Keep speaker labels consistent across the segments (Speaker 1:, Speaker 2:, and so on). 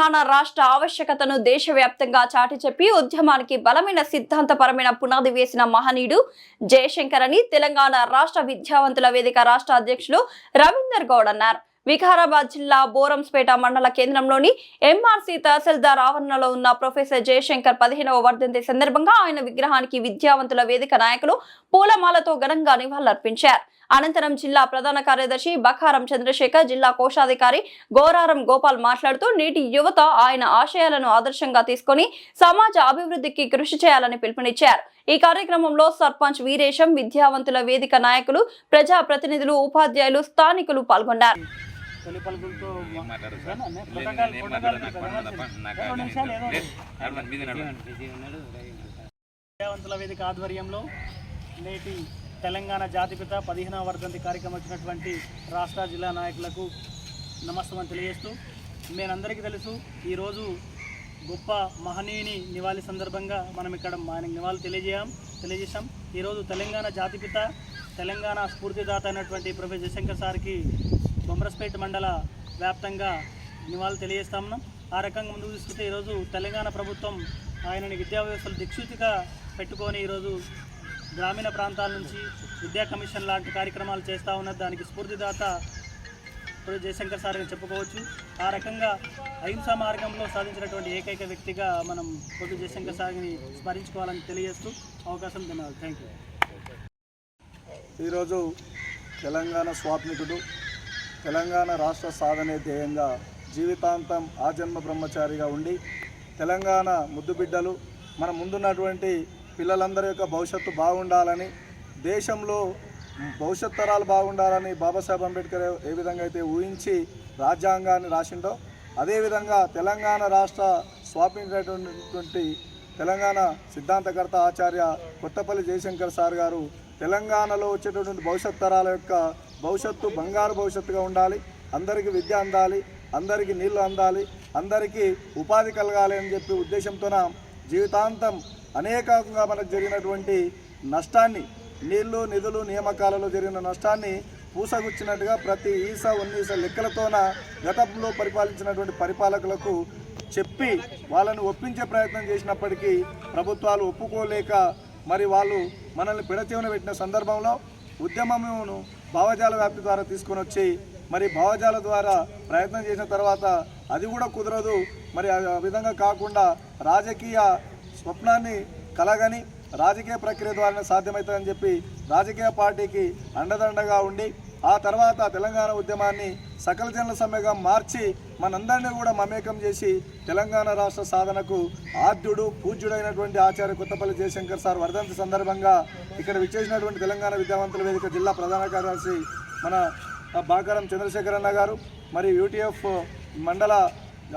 Speaker 1: తెలంగాణ రాష్ట్ర ఆవశ్యకతను దేశవ్యాప్తంగా చాటి చెప్పి ఉద్యమానికి బలమైన సిద్ధాంతపరమైన పునాది వేసిన మహనీయుడు జయశంకర్ అని తెలంగాణ రాష్ట్ర విద్యావంతుల వేదిక రాష్ట్ర అధ్యక్షులు రవీందర్ గౌడ్ అన్నారు. వికారాబాద్ జిల్లా బోరంస్పేట మండల కేంద్రంలోని ఎంఆర్సీ తహసీల్దార్ ఆవరణలో ఉన్న ప్రొఫెసర్ జయశంకర్ 15వ వర్ధంతి సందర్భంగా ఆయన విగ్రహానికి విద్యావంతుల వేదిక నాయకులు పూలమాలతో ఘనంగా నివాళులర్పించారు. అనంతరం జిల్లా ప్రధాన కార్యదర్శి బకారం చంద్రశేఖర్, జిల్లా కోశాధికారి గోరారం గోపాల్ మాట్లాడుతూ నేటి యువత ఆయన ఆశయాలను ఆదర్శంగా తీసుకొని సమాజ అభివృద్ధికి కృషి చేయాలని పిలుపునిచ్చారు. ఈ కార్యక్రమంలో సర్పంచ్ వీరేశం, విద్యావంతుల వేదిక నాయకులు, ప్రజా ప్రతినిధులు, ఉపాధ్యాయులు, స్థానికులు పాల్గొన్నారు.
Speaker 2: విద్యావంతుల వేదిక ఆధ్వర్యంలో నేటి తెలంగాణ జాతిపిత 15వ వర్ధంతి కార్యక్రమం వచ్చినటువంటి రాష్ట్ర జిల్లా నాయకులకు నమస్కారం తెలియజేస్తూ, మనందరికీ తెలుసు ఈరోజు గొప్ప మహనీయుని నివాళి సందర్భంగా మనం ఇక్కడ ఆయన నివాళులు తెలియజేశాం. ఈరోజు తెలంగాణ జాతిపిత, తెలంగాణ స్ఫూర్తిదాత అయినటువంటి ప్రొఫెసర్ జయశంకర్ సార్కి బొమ్మరస్పేట మండల వ్యాప్తంగా నివాళులు తెలియజేస్తాము. ఆ రకంగా ముందుకు తీసుకుంటే ఈరోజు తెలంగాణ ప్రభుత్వం ఆయనని విద్యా వ్యవస్థలు దిక్సూచిగా పెట్టుకొని ఈరోజు గ్రామీణ ప్రాంతాల నుంచి విద్యా కమిషన్ లాంటి కార్యక్రమాలు చేస్తూ ఉన్నది. దానికి స్ఫూర్తిదాత జయశంకర్ సార్ అని చెప్పుకోవచ్చు. ఆ రకంగా అహింసా మార్గంలో సాధించినటువంటి ఏకైక వ్యక్తిగా మనం ప్రొఫెసర్ జయశంకర్ సార్ని స్మరించుకోవాలని తెలియజేస్తూ అవకాశం ధన్యవాదాలు. Thank you.
Speaker 3: ఈరోజు తెలంగాణ స్వాప్నికుడు, తెలంగాణ రాష్ట్ర సాధనే ధ్యేయంగా జీవితాంతం ఆజన్మ బ్రహ్మచారిగా ఉండి తెలంగాణ ముద్దుబిడ్డలు, మన ముందున్నటువంటి పిల్లలందరి యొక్క భవిష్యత్తు బాగుండాలని, దేశంలో భవిష్యత్ తరాలు బాగుండాలని బాబాసాహెబ్ అంబేద్కర్ ఏ విధంగా అయితే ఊహించి రాజ్యాంగాన్ని రాసిండో, అదేవిధంగా తెలంగాణ రాష్ట్ర స్వాపించినటువంటి తెలంగాణ సిద్ధాంతకర్త ఆచార్య కొత్తపల్లి జయశంకర్ సార్ గారు తెలంగాణలో వచ్చేటటువంటి భవిష్యత్ తరాల యొక్క భవిష్యత్తు బంగారు భవిష్యత్తుగా ఉండాలి, అందరికీ విద్య అందాలి, అందరికీ నీళ్లు అందాలి, అందరికీ ఉపాధి కలగాలి అని చెప్పి ఉద్దేశంతోన జీవితాంతం అనేకంగా మనకు జరిగినటువంటి నష్టాన్ని, నీళ్లు నిధులు నియామకాలలో జరిగిన నష్టాన్ని పూసగుచ్చినట్టుగా ప్రతి ఈసా ఉన్నీసా లెక్కలతోన గతంలో పరిపాలించినటువంటి పరిపాలకులకు చెప్పి వాళ్ళని ఒప్పించే ప్రయత్నం చేసినప్పటికీ ప్రభుత్వాలు ఒప్పుకోలేక మరి వాళ్ళు మనల్ని పిడచెవిన పెట్టిన సందర్భంలో ఉద్యమమును భావజాల వ్యాప్తి ద్వారా తీసుకొని వచ్చి మరి భావజాల ద్వారా ప్రయత్నం చేసిన తర్వాత అది కూడా కుదరదు, మరి ఆ విధంగా కాకుండా రాజకీయ స్వప్నాన్ని కలగని రాజకీయ ప్రక్రియ ద్వారానే సాధ్యమవుతుందని చెప్పి రాజకీయ పార్టీకి అండదండగా ఉండి ఆ తర్వాత తెలంగాణ ఉద్యమాన్ని సకల జనుల సమ్మెగా మార్చి మనందరినీ కూడా మమేకం చేసి తెలంగాణ రాష్ట్ర సాధనకు ఆద్యుడు పూజ్యుడైనటువంటి ఆచార్య కొత్తపల్లి జయశంకర్ సార్ వర్ధంతి సందర్భంగా ఇక్కడ విచ్చేసినటువంటి తెలంగాణ విద్యావంతుల వేదిక జిల్లా ప్రధాన కార్యదర్శి మన బాకారం చంద్రశేఖర్ అన్న గారు, మరి యూటీఎఫ్ మండల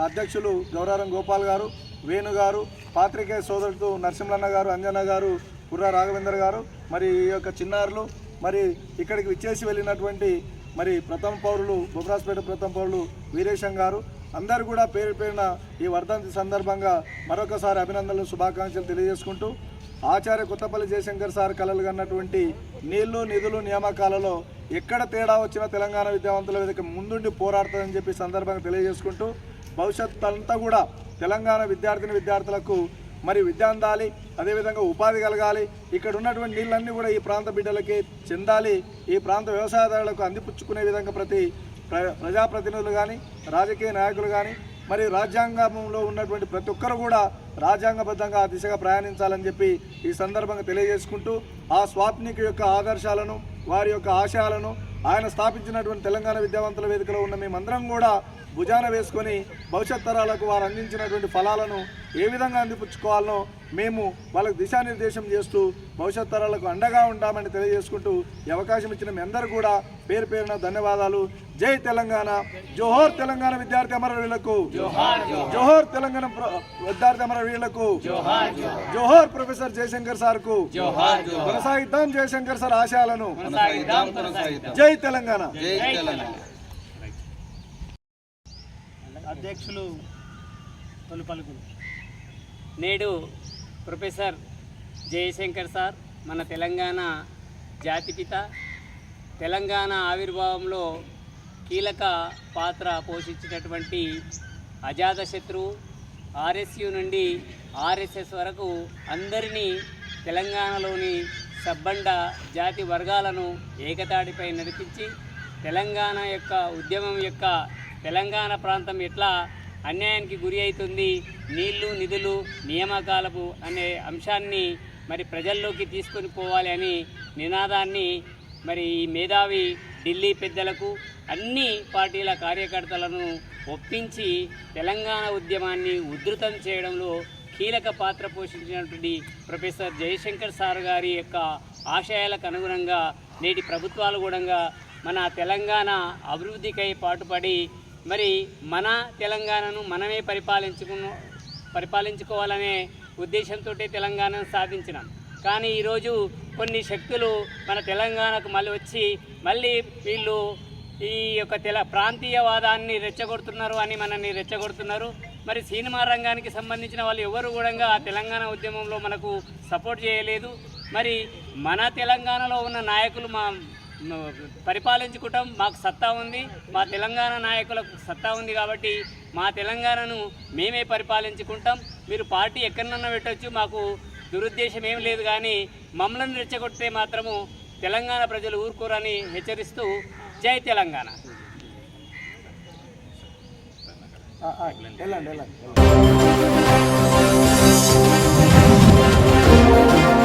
Speaker 3: అధ్యక్షులు గౌరారం గోపాల్ గారు, వేణు గారు, పాత్రికేయ సోదరుడు నరసింహన్న గారు, అంజన్న గారు, కుర్రా రాఘవేందర్ గారు, మరి ఈ యొక్క చిన్నారులు, మరి ఇక్కడికి విచ్చేసి వెళ్ళినటువంటి మరి ప్రథమ పౌరులు బొమ్మరాజ్పేట ప్రథమ పౌరులు వీరేశం గారు, అందరూ కూడా పేరు పేరున ఈ వర్ధంతి సందర్భంగా మరొకసారి అభినందనలు, శుభాకాంక్షలు తెలియజేసుకుంటూ ఆచార్య కొత్తపల్లి జయశంకర్ సార్ కలలు కన్నటువంటి నీళ్లు నిధులు నియామకాలలో ఎక్కడ తేడా వచ్చినా తెలంగాణ విద్యావంతుల వేదిక ముందుండి పోరాడుతుందని చెప్పి సందర్భంగా తెలియజేసుకుంటూ భవిష్యత్తు అంతా కూడా తెలంగాణ విద్యార్థులకు మరి విద్య అందాలి, అదేవిధంగా ఉపాధి కలగాలి, ఇక్కడ ఉన్నటువంటి నీళ్ళన్నీ కూడా ఈ ప్రాంత బిడ్డలకి చెందాలి, ఈ ప్రాంత వ్యవసాయదారులకు అందిపుచ్చుకునే విధంగా ప్రతి ప్రజాప్రతినిధులు కానీ రాజకీయ నాయకులు కానీ మరి రాజ్యాంగంలో ఉన్నటువంటి ప్రతి ఒక్కరు కూడా రాజ్యాంగబద్ధంగా ఆ దిశగా ప్రయాణించాలని చెప్పి ఈ సందర్భంగా తెలియజేసుకుంటూ ఆ స్వాప్నిక యొక్క ఆదర్శాలను, వారి యొక్క ఆశయాలను, ఆయన స్థాపించినటువంటి తెలంగాణ విద్యావంతుల వేదికలో ఉన్న మేమందరం కూడా భుజాన వేసుకొని భవిష్యత్ తరాలకు వారు అందించినటువంటి ఫలాలను ఏ విధంగా అందిపుచ్చుకోవాలనో మేము వాళ్ళకు దిశానిర్దేశం చేస్తూ భవిష్యత్ తరాలకు అండగా ఉంటామని తెలియజేసుకుంటూ ఈ అవకాశం ఇచ్చిన మీ అందరూ కూడా పేరు పేరున ధన్యవాదాలు. జై తెలంగాణ, జోహర్ తెలంగాణ విద్యార్థి అమరవీరులకు, జోహర్ తెలంగాణ విద్యార్థి అమరవీరులకు, జోహర్ ప్రొఫెసర్ జయశంకర్ సార్కు, కొనసాగిద్దాం జయశంకర్ సార్ ఆశయాలను. జై తెలంగాణ.
Speaker 2: అధ్యక్షులు తొలి పలుకులు.
Speaker 4: నేడు ప్రొఫెసర్ జయశంకర్ సార్ మన తెలంగాణ జాతిపిత, తెలంగాణ ఆవిర్భావంలో కీలక పాత్ర పోషించినటువంటి అజాతశత్రువు. ఆర్ఎస్యు నుండి ఆర్ఎస్ఎస్ వరకు అందరినీ తెలంగాణలోని సబ్బండ జాతి వర్గాలను ఏకతాటిపై నడిపించి తెలంగాణ యొక్క ఉద్యమం యొక్క తెలంగాణ ప్రాంతం ఎట్లా అన్యాయానికి గురి అవుతుంది, నీళ్లు నిధులు నియామకాలకు అనే అంశాన్ని మరి ప్రజల్లోకి తీసుకొని పోవాలి అని నినాదాన్ని మరి ఈ మేధావి ఢిల్లీ పెద్దలకు అన్ని పార్టీల కార్యకర్తలను ఒప్పించి తెలంగాణ ఉద్యమాన్ని ఉధృతం చేయడంలో కీలక పాత్ర పోషించినటువంటి ప్రొఫెసర్ జయశంకర్ సార్ గారి యొక్క ఆశయాలకు అనుగుణంగా నేటి ప్రభుత్వాలు కూడా మన తెలంగాణ అభివృద్ధికై పాటుపడి మరి మన తెలంగాణను మనమే పరిపాలించుకోవాలనే ఉద్దేశంతో తెలంగాణను సాధించినాం. కానీ ఈరోజు కొన్ని శక్తులు మన తెలంగాణకు మళ్ళీ వచ్చి మళ్ళీ వీళ్ళు ఈ యొక్క ప్రాంతీయవాదాన్ని రెచ్చగొడుతున్నారు అని మనల్ని రెచ్చగొడుతున్నారు. మరి సినిమా రంగానికి సంబంధించిన వాళ్ళు ఎవరు కూడా తెలంగాణ ఉద్యమంలో మనకు సపోర్ట్ చేయలేదు. మరి మన తెలంగాణలో ఉన్న నాయకులు పరిపాలించుకుంటాం, మాకు సత్తా ఉంది, మా తెలంగాణ నాయకులకు సత్తా ఉంది కాబట్టి మా తెలంగాణను మేమే పరిపాలించుకుంటాం, మీరు పార్టీ ఎక్కడన్నా పెట్టవచ్చు, మాకు దురుద్దేశం ఏం లేదు, కానీ మమ్మల్ని రెచ్చగొట్టే మాత్రము తెలంగాణ ప్రజలు ఊరుకోరని హెచ్చరిస్తూ జై తెలంగాణ.
Speaker 3: వెళ్ళండి.